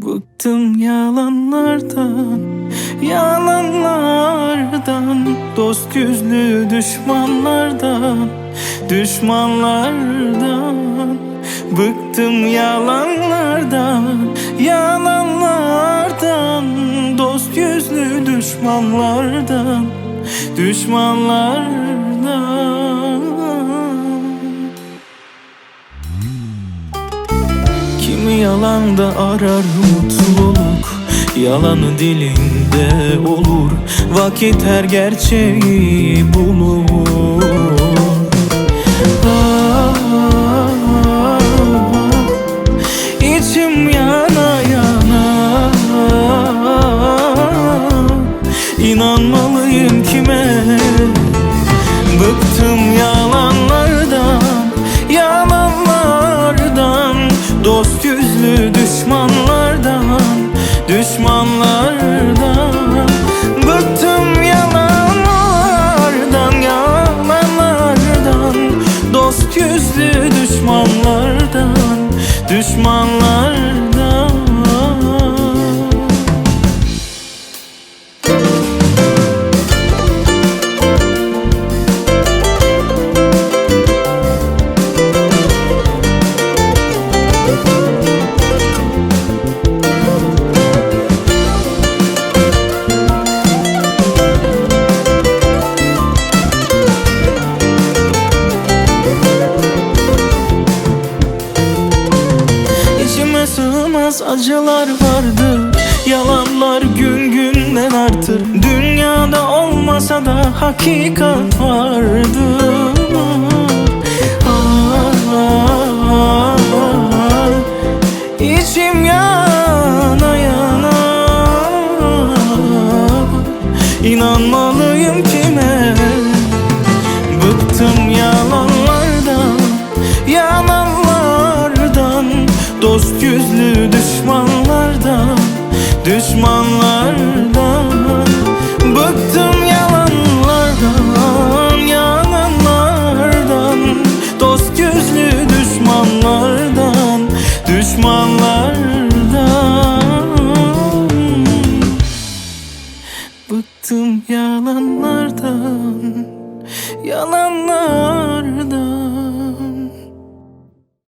Bıktım yalanlardan, yalanlardan, dost yüzlü düşmanlardan, düşmanlardan. Bıktım yalanlardan, yalanlardan, dost yüzlü düşmanlardan, düşmanlardan. Kimi yalanda arar mutluluk, yalanı dilinde olur. Vakit her gerçeği bulur. İçim yana yana, İnanmalıyım kime? Bıktım yalanlardan, yalanlardan, dost yüzlü düşmanlardan, düşmanlardan. Bıktım yalanlardan, yalanlardan, dost yüzlü düşmanlardan, düşmanlardan. Sığmaz acılar vardır, yalanlar gün günden artır. Dünyada olmasa da hakikat vardır. İçim yana yana, İnanmalıyım kime? Bıktım yalanlardan, yalanlardan, dost yüzlü düşmanlardan, düşmanlardan. Bıktım yalanlardan, yalanlardan, dost yüzlü düşmanlardan, düşmanlardan.